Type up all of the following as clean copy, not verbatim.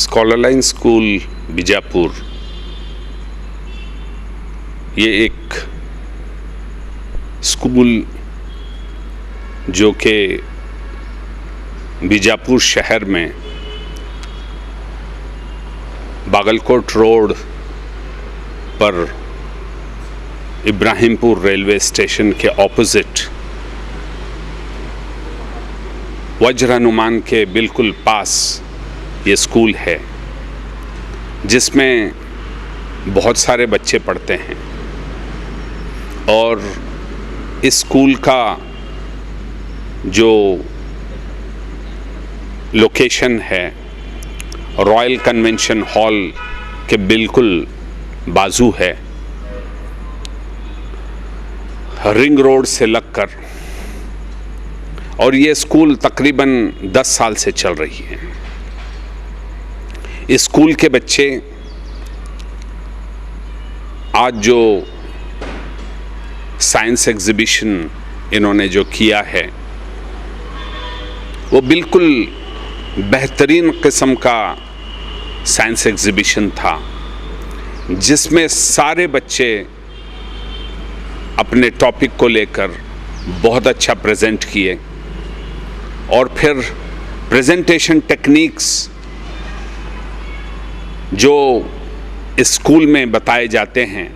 Scholar line school Bijapur ये एक school जो कि बीजापुर शहर में बागलकोट रोड पर इब्राहिमपुर रेलवे स्टेशन के ऑपोजिट वज्र हनुमान के बिल्कुल पास ये स्कूल है, जिसमें बहुत सारे बच्चे पढ़ते हैं। और इस स्कूल का जो लोकेशन है रॉयल कन्वेंशन हॉल के बिल्कुल बाजू है, रिंग रोड से लगकर। और ये स्कूल तकरीबन 10 साल से चल रही है। इस स्कूल के बच्चे आज जो साइंस एग्जीबिशन इन्होंने जो किया है वो बिल्कुल बेहतरीन किस्म का साइंस एग्जीबिशन था, जिसमें सारे बच्चे अपने टॉपिक को लेकर बहुत अच्छा प्रेजेंट किए। और फिर प्रेजेंटेशन टेक्निक्स जो इस स्कूल में बताए जाते हैं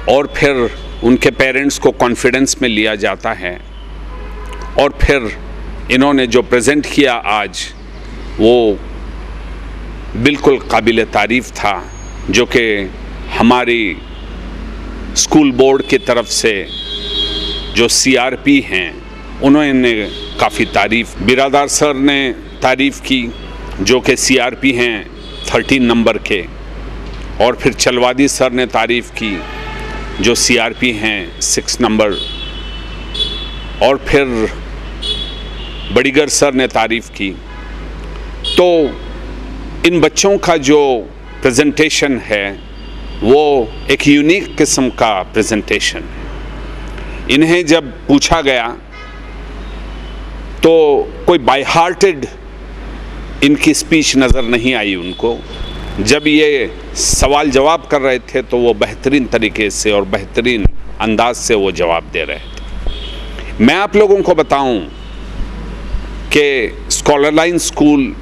और फिर उनके पेरेंट्स को कॉन्फिडेंस में लिया जाता है। और फिर इन्होंने जो प्रेजेंट किया आज वो बिल्कुल काबिल तारीफ़ था, जो कि हमारी स्कूल बोर्ड की तरफ से जो CRP हैं उन्होंने काफ़ी तारीफ़, बिरादार सर ने तारीफ़ की जो कि CRP हैं 13 नंबर के, और फिर चलवादी सर ने तारीफ़ की जो CRP हैं 6 नंबर, और फिर बड़ीगर सर ने तारीफ़ की। तो इन बच्चों का जो प्रेजेंटेशन है वो एक यूनिक किस्म का प्रेजेंटेशन है। इन्हें जब पूछा गया तो कोई बाय हार्टेड इनकी स्पीच नज़र नहीं आई उनको। जब ये सवाल जवाब कर रहे थे तो वो बेहतरीन तरीके से और बेहतरीन अंदाज से वो जवाब दे रहे थे। मैं आप लोगों को बताऊं कि स्कॉलर लाइन स्कूल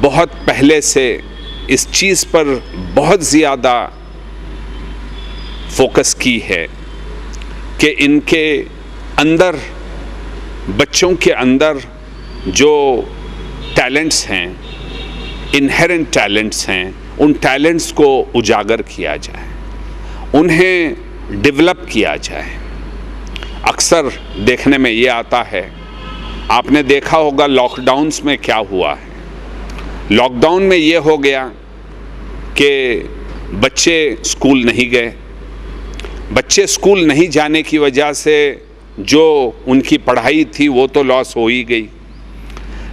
बहुत पहले से इस चीज़ पर बहुत ज़्यादा फोकस की है कि इनके अंदर, बच्चों के अंदर जो टैलेंट्स हैं, इनहेरेंट टैलेंट्स हैं, उन टैलेंट्स को उजागर किया जाए, उन्हें डेवलप किया जाए। अक्सर देखने में ये आता है, आपने देखा होगा लॉकडाउन्स में क्या हुआ है। लॉकडाउन में ये हो गया कि बच्चे स्कूल नहीं गए। बच्चे स्कूल नहीं जाने की वजह से जो उनकी पढ़ाई थी वो तो लॉस हो ही गई।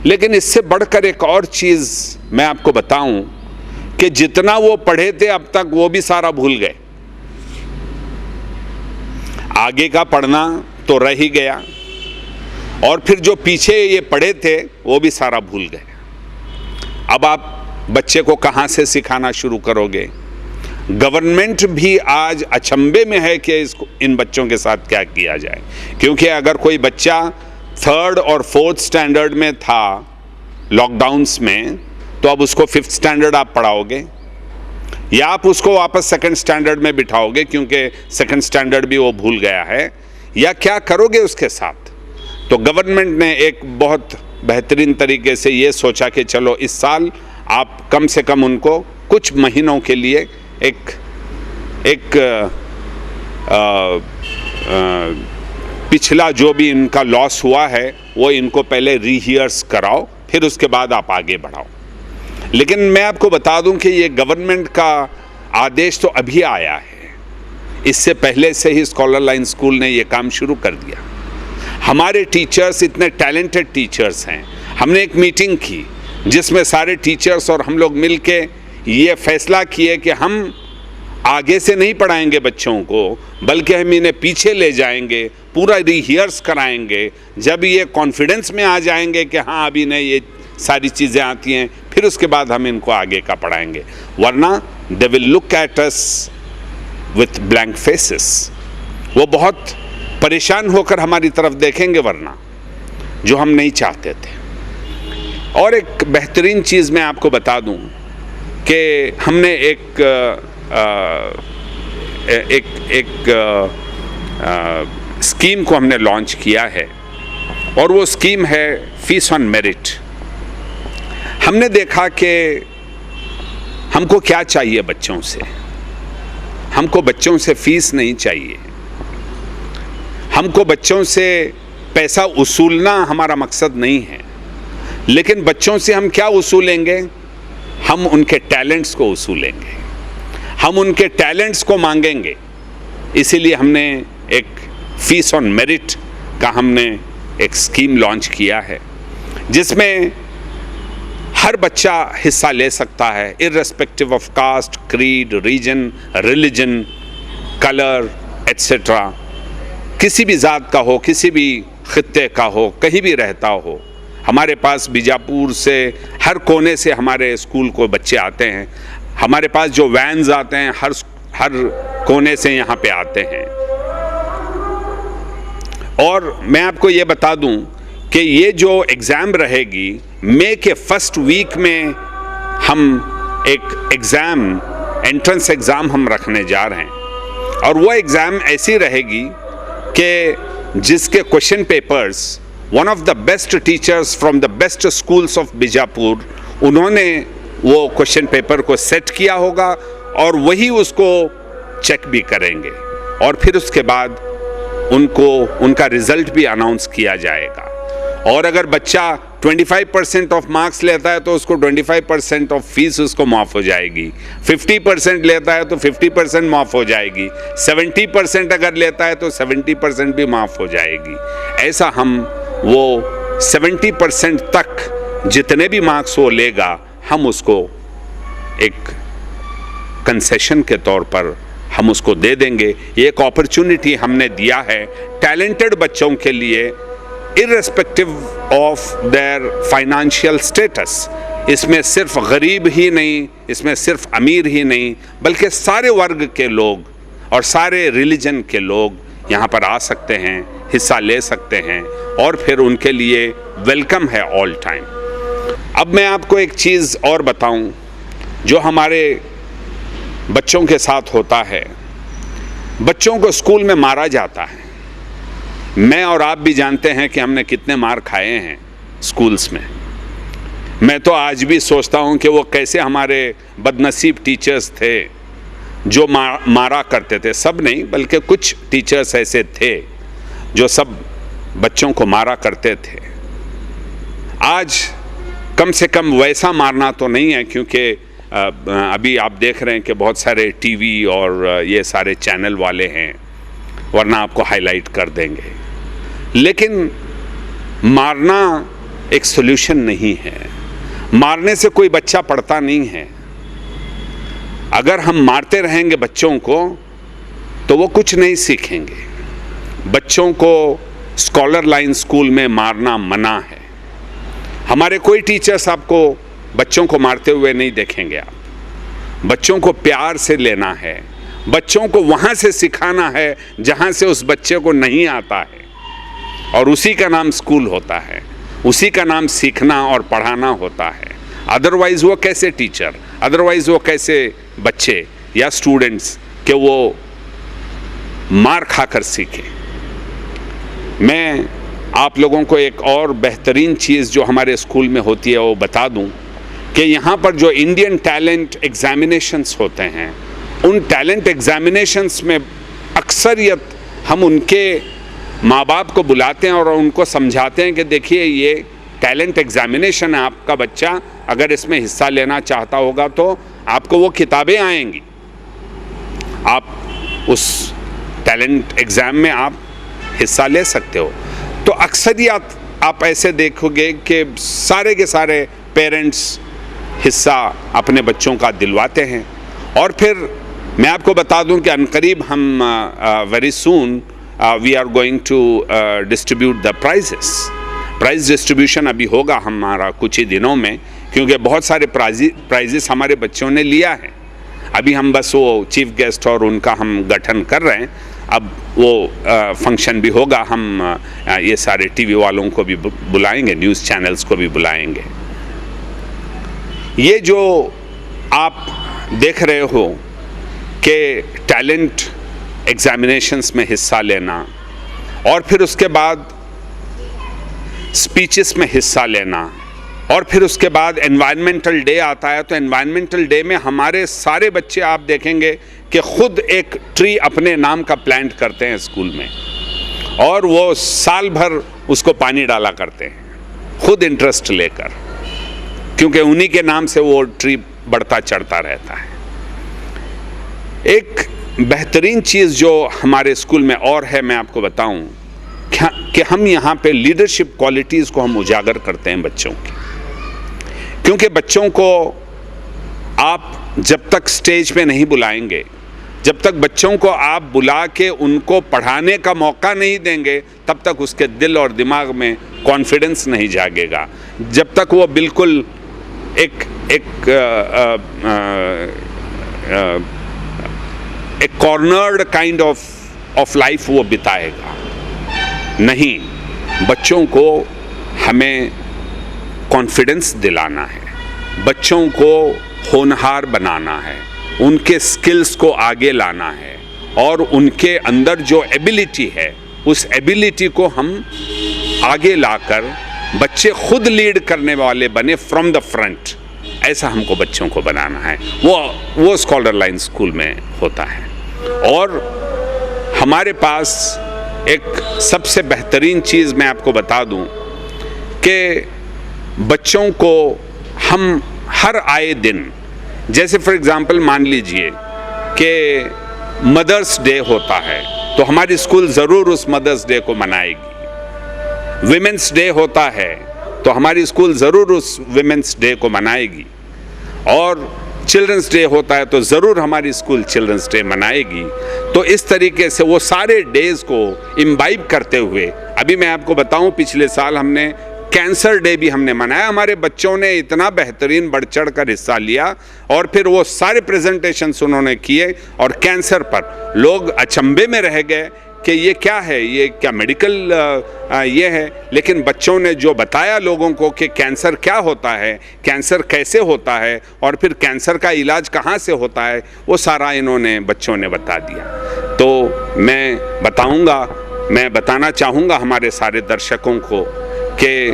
लेकिन इससे बढ़कर एक और चीज़ मैं आपको बताऊं कि जितना वो पढ़े थे अब तक वो भी सारा भूल गए। आगे का पढ़ना तो रह ही गया, और फिर जो पीछे ये पढ़े थे वो भी सारा भूल गए। अब आप बच्चे को कहाँ से सिखाना शुरू करोगे? गवर्नमेंट भी आज अचंभे में है कि इन बच्चों के साथ क्या किया जाए, क्योंकि अगर कोई बच्चा 3rd और 4th स्टैंडर्ड में था लॉकडाउन्स में, तो अब उसको 5th स्टैंडर्ड आप पढ़ाओगे या आप उसको वापस 2nd स्टैंडर्ड में बिठाओगे क्योंकि 2nd स्टैंडर्ड भी वो भूल गया है, या क्या करोगे उसके साथ? तो गवर्नमेंट ने एक बहुत बेहतरीन तरीके से ये सोचा कि चलो इस साल आप कम से कम उनको कुछ महीनों के लिए एक पिछला जो भी इनका लॉस हुआ है वो इनको पहले रीहियर्स कराओ, फिर उसके बाद आप आगे बढ़ाओ। लेकिन मैं आपको बता दूं कि ये गवर्नमेंट का आदेश तो अभी आया है, इससे पहले से ही स्कॉलर लाइन स्कूल ने ये काम शुरू कर दिया। हमारे टीचर्स इतने टैलेंटेड टीचर्स हैं। हमने एक मीटिंग की जिसमें सारे टीचर्स और हम लोग मिल के ये फैसला किए कि हम आगे से नहीं पढ़ाएंगे बच्चों को, बल्कि हम इन्हें पीछे ले जाएंगे, पूरा रिहियर्स कराएंगे। जब ये कॉन्फिडेंस में आ जाएंगे कि हाँ अभी इन्हें ये सारी चीज़ें आती हैं, फिर उसके बाद हम इनको आगे का पढ़ाएंगे, वरना they will look at us with blank faces. वो बहुत परेशान होकर हमारी तरफ देखेंगे, वरना जो हम नहीं चाहते थे। और एक बेहतरीन चीज़ मैं आपको बता दूं कि हमने एक स्कीम को हमने लॉन्च किया है, और वो स्कीम है फीस ऑन मेरिट। हमने देखा कि हमको क्या चाहिए बच्चों से। हमको बच्चों से फीस नहीं चाहिए, हमको बच्चों से पैसा वसूलना हमारा मकसद नहीं है, लेकिन बच्चों से हम क्या वसूलेंगे? हम उनके टैलेंट्स को वसूलेंगे, हम उनके टैलेंट्स को मांगेंगे। इसीलिए हमने एक फीस ऑन मेरिट का हमने एक स्कीम लॉन्च किया है, जिसमें हर बच्चा हिस्सा ले सकता है, irrespective of caste, creed, region, religion, colour etcetera. किसी भी ज़ात का हो, किसी भी खित्ते का हो, कहीं भी रहता हो। हमारे पास बीजापुर से हर कोने से हमारे स्कूल को बच्चे आते हैं। हमारे पास जो वैन्स आते हैं हर कोने से यहाँ पे आते हैं। और मैं आपको ये बता दूं कि ये जो एग्ज़ाम रहेगी, मई के फर्स्ट वीक में हम एक एग्ज़ाम, एंट्रेंस एग्ज़ाम हम रखने जा रहे हैं। और वो एग्ज़ाम ऐसी रहेगी कि जिसके question papers one of the best teachers from the best schools of Bijapur, उन्होंने वो क्वेश्चन पेपर को सेट किया होगा और वही उसको चेक भी करेंगे, और फिर उसके बाद उनको उनका रिज़ल्ट भी अनाउंस किया जाएगा। और अगर बच्चा 25% ऑफ मार्क्स लेता है तो उसको 25% ऑफ फीस उसको माफ़ हो जाएगी। 50% लेता है तो 50% माफ़ हो जाएगी। 70% अगर लेता है तो 70% भी माफ़ हो जाएगी। ऐसा हम वो 70% तक जितने भी मार्क्स वो लेगा, हम उसको एक कंसेशन के तौर पर हम उसको दे देंगे। ये एक अपॉर्चुनिटी हमने दिया है टैलेंटेड बच्चों के लिए, irrespective of their financial status. इसमें सिर्फ गरीब ही नहीं, इसमें सिर्फ अमीर ही नहीं, बल्कि सारे वर्ग के लोग और सारे रिलीजन के लोग यहाँ पर आ सकते हैं, हिस्सा ले सकते हैं, और फिर उनके लिए वेलकम है ऑल टाइम। अब मैं आपको एक चीज़ और बताऊं जो हमारे बच्चों के साथ होता है। बच्चों को स्कूल में मारा जाता है। मैं और आप भी जानते हैं कि हमने कितने मार खाए हैं स्कूल्स में। मैं तो आज भी सोचता हूं कि वो कैसे हमारे बदनसीब टीचर्स थे जो मारा करते थे। सब नहीं, बल्कि कुछ टीचर्स ऐसे थे जो सब बच्चों को मारा करते थे। आज कम से कम वैसा मारना तो नहीं है, क्योंकि अभी आप देख रहे हैं कि बहुत सारे टीवी और ये सारे चैनल वाले हैं, वरना आपको हाईलाइट कर देंगे। लेकिन मारना एक सॉल्यूशन नहीं है। मारने से कोई बच्चा पढ़ता नहीं है। अगर हम मारते रहेंगे बच्चों को तो वो कुछ नहीं सीखेंगे। बच्चों को स्कॉलर लाइन स्कूल में मारना मना है। हमारे कोई टीचर्स आपको बच्चों को मारते हुए नहीं देखेंगे। आप बच्चों को प्यार से लेना है, बच्चों को वहाँ से सिखाना है जहाँ से उस बच्चे को नहीं आता है, और उसी का नाम स्कूल होता है, उसी का नाम सीखना और पढ़ाना होता है। अदरवाइज़ वो कैसे टीचर, अदरवाइज़ वो कैसे बच्चे या स्टूडेंट्स कि वो मार खाकर सीखें। मैं आप लोगों को एक और बेहतरीन चीज़ जो हमारे स्कूल में होती है वो बता दूं कि यहाँ पर जो इंडियन टैलेंट एग्जामिनेशंस होते हैं, उन टैलेंट एग्जामिनेशंस में अक्सरियत हम उनके माँ बाप को बुलाते हैं और उनको समझाते हैं कि देखिए ये टैलेंट एग्जामिनेशन है, आपका बच्चा अगर इसमें हिस्सा लेना चाहता होगा तो आपको वो किताबें आएंगी, आप उस टैलेंट एग्ज़ाम में आप हिस्सा ले सकते हो। तो अक्सरियत आप ऐसे देखोगे कि सारे के सारे पेरेंट्स हिस्सा अपने बच्चों का दिलवाते हैं। और फिर मैं आपको बता दूं कि अनकरीब हम very soon we are going to distribute the prizes. Prize distribution अभी होगा हमारा कुछ ही दिनों में, क्योंकि बहुत सारे प्राइजेस हमारे बच्चों ने लिया है। अभी हम बस वो चीफ गेस्ट और उनका हम गठन कर रहे हैं। अब वो फंक्शन भी होगा, हम ये सारे टीवी वालों को भी बुलाएंगे, न्यूज़ चैनल्स को भी बुलाएंगे। ये जो आप देख रहे हो कि टैलेंट एग्जामिनेशंस में हिस्सा लेना और फिर उसके बाद स्पीचेस में हिस्सा लेना और फिर उसके बाद एनवायरमेंटल डे आता है, तो एनवायरमेंटल डे में हमारे सारे बच्चे आप देखेंगे कि खुद एक ट्री अपने नाम का प्लांट करते हैं स्कूल में, और वो साल भर उसको पानी डाला करते हैं खुद इंटरेस्ट लेकर, क्योंकि उन्हीं के नाम से वो ट्री बढ़ता चढ़ता रहता है। एक बेहतरीन चीज़ जो हमारे स्कूल में और है, मैं आपको बताऊं कि हम यहाँ पे लीडरशिप क्वालिटीज़ को हम उजागर करते हैं बच्चों की, क्योंकि बच्चों को आप जब तक स्टेज पे नहीं बुलाएंगे, जब तक बच्चों को आप बुला के उनको पढ़ाने का मौका नहीं देंगे, तब तक उसके दिल और दिमाग में कॉन्फिडेंस नहीं जागेगा, जब तक वो बिल्कुल एक कॉर्नर्ड काइंड ऑफ लाइफ वो बिताएगा नहीं। बच्चों को हमें कॉन्फिडेंस दिलाना है, बच्चों को होनहार बनाना है, उनके स्किल्स को आगे लाना है, और उनके अंदर जो एबिलिटी है उस एबिलिटी को हम आगे लाकर बच्चे खुद लीड करने वाले बने फ्रॉम द फ्रंट। ऐसा हमको बच्चों को बनाना है। वो स्कॉलर लाइन स्कूल में होता है। और हमारे पास एक सबसे बेहतरीन चीज़ मैं आपको बता दूं कि बच्चों को हम हर आए दिन, जैसे फॉर एग्ज़ाम्पल मान लीजिए कि मदर्स डे होता है, तो हमारी स्कूल ज़रूर उस मदर्स डे को मनाएगी। विमेंस डे होता है तो हमारी स्कूल ज़रूर उस विमेंस डे को मनाएगी, और चिल्ड्रंस डे होता है तो ज़रूर हमारी स्कूल चिल्ड्रंस डे मनाएगी। तो इस तरीके से वो सारे डेज़ को इम्बाइब करते हुए, अभी मैं आपको बताऊं, पिछले साल हमने कैंसर डे भी हमने मनाया। हमारे बच्चों ने इतना बेहतरीन बढ़ चढ़ कर हिस्सा लिया, और फिर वो सारे प्रेजेंटेशंस उन्होंने किए, और कैंसर पर लोग अचंभे में रह गए कि ये क्या है, ये क्या मेडिकल ये है। लेकिन बच्चों ने जो बताया लोगों को कि कैंसर क्या होता है, कैंसर कैसे होता है, और फिर कैंसर का इलाज कहाँ से होता है, वो सारा इन्होंने बच्चों ने बता दिया। तो मैं बताना चाहूँगा हमारे सारे दर्शकों को कि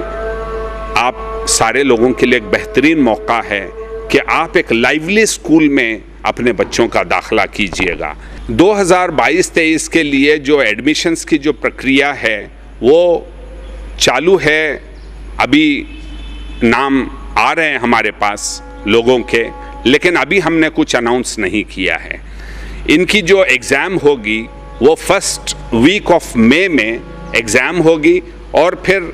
आप सारे लोगों के लिए एक बेहतरीन मौका है कि आप एक लाइवली स्कूल में अपने बच्चों का दाखिला कीजिएगा। 2022-23 के लिए जो एडमिशन्स की जो प्रक्रिया है वो चालू है। अभी नाम आ रहे हैं हमारे पास लोगों के, लेकिन अभी हमने कुछ अनाउंस नहीं किया है। इनकी जो एग्ज़ाम होगी वो फर्स्ट वीक ऑफ मई में एग्ज़ाम होगी, और फिर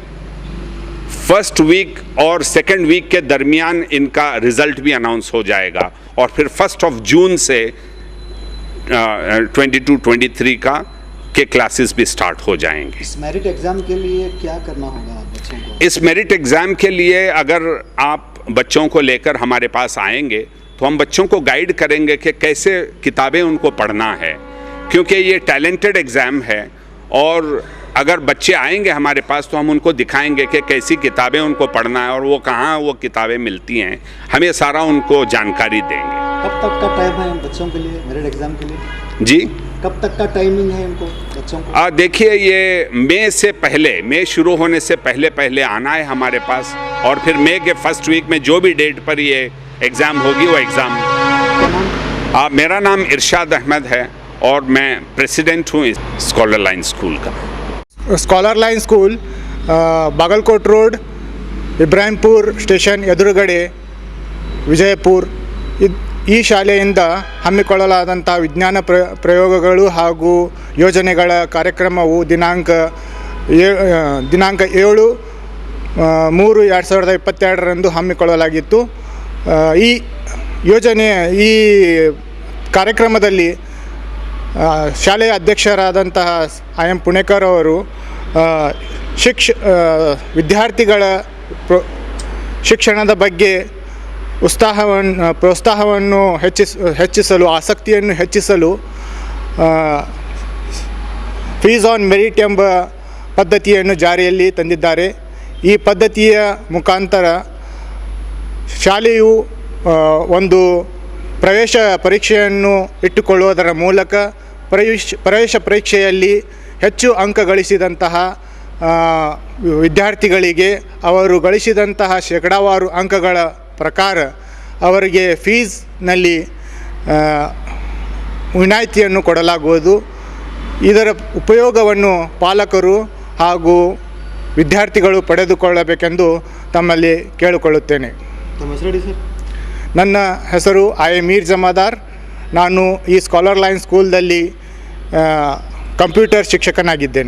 फर्स्ट वीक और सेकेंड वीक के दरमियान इनका रिज़ल्ट भी अनाउंस हो जाएगा, और फिर 1 जून से 22-23 के क्लासेस भी स्टार्ट हो जाएंगे। इस मेरिट एग्ज़ाम के लिए क्या करना होगा बच्चों को? इस मेरिट एग्ज़ाम के लिए अगर आप बच्चों को लेकर हमारे पास आएंगे तो हम बच्चों को गाइड करेंगे कि कैसे किताबें उनको पढ़ना है, क्योंकि ये टैलेंटेड एग्ज़ाम है। और अगर बच्चे आएंगे हमारे पास तो हम उनको दिखाएंगे कि कैसी किताबें उनको पढ़ना है और वो कहाँ वो किताबें मिलती हैं, हम ये सारा उनको जानकारी देंगे। कब तक का टाइम है बच्चों के लिए मेरिट एग्ज़ाम के लिए? जी, कब तक का टाइमिंग है इनको बच्चों को? देखिए, ये मई शुरू होने से पहले आना है हमारे पास, और फिर मई के फर्स्ट वीक में जो भी डेट पर ये एग्ज़ाम होगी वो एग्ज़ाम। मेरा नाम इरशाद अहमद है और मैं प्रेसिडेंट हूँ इस स्कॉलर लाइन स्कूल का। Scholar line school Bagalkot road Ibrahimpur station ಎದುರುಗಡೆ ವಿಜಯಪುರ ಈ ಶಾಲೆಯಿಂದ ಹಮ್ಮಿಕೊಳ್ಳಲಾದಂಥ ವಿಜ್ಞಾನ ಪ್ರಯೋಗಗಳು ಹಾಗೂ ಯೋಜನೆಗಳ ಕಾರ್ಯಕ್ರಮವು ದಿನಾಂಕ 7/3/2022 ಹಮ್ಮಿಕೊಳ್ಳಲಾಗಿತ್ತು। ಈ ಕಾರ್ಯಕ್ರಮದಲ್ಲಿ ಶಾಲೆಯ ಅಧ್ಯಕ್ಷರಾದಂತಹ ಐ ಎಂ ಪುಣೇಕರ್ ಅವರು ವಿದ್ಯಾರ್ಥಿಗಳ ಶಿಕ್ಷಣದ ಬಗ್ಗೆ ಪ್ರೋತ್ಸಾಹವನ್ನು ಹೆಚ್ಚಿಸಲು ಆಸಕ್ತಿಯನ್ನು ಹೆಚ್ಚಿಸಲು ಫೀಸ್ ಆನ್ ಮೆರಿಟ್ ಎಂಬ ಪದ್ಧತಿಯನ್ನು ಜಾರಿಯಲ್ಲಿ ತಂದಿದ್ದಾರೆ. ಈ ಪದ್ಧತಿಯ ಮುಖಾಂತರ ಶಾಲೆಯು ಒಂದು ಪ್ರವೇಶ ಪರೀಕ್ಷೆಯನ್ನು ಇಟ್ಟುಕೊಳ್ಳುವುದರ ಮೂಲಕ ಪ್ರವೇಶ ಪರೀಕ್ಷೆಯಲ್ಲಿ ಹೆಚ್ಚು ಅಂಕ ಗಳಿಸಿದಂತಹ ವಿದ್ಯಾರ್ಥಿಗಳಿಗೆ ಅವರು ಗಳಿಸಿದಂತಹ ಶೇಕಡಾವಾರು ಅಂಕಗಳ ಪ್ರಕಾರ ಅವರಿಗೆ ಫೀಸ್ನಲ್ಲಿ ವಿನಾಯಿತಿಯನ್ನು ಕೊಡಲಾಗುವುದು. ಇದರ ಉಪಯೋಗವನ್ನು ಪಾಲಕರು ಹಾಗೂ ವಿದ್ಯಾರ್ಥಿಗಳು ಪಡೆದುಕೊಳ್ಳಬೇಕೆಂದು ತಮ್ಮಲ್ಲಿ ಕೇಳಿಕೊಳ್ಳುತ್ತೇನೆ. ನಮ್ಮ ಹೆಸರು ಹೇಳಿ ಸರ್. ನನ್ನ ಹೆಸರು ಮೀರ್ ಜಮಾದಾರ್. ನಾನು ಈ ಸ್ಕಾಲರ್ ಲೈನ್ ಸ್ಕೂಲ್ದಲ್ಲಿ ಕಂಪ್ಯೂಟರ್ ಶಿಕ್ಷಕನಾಗಿದ್ದೇನೆ.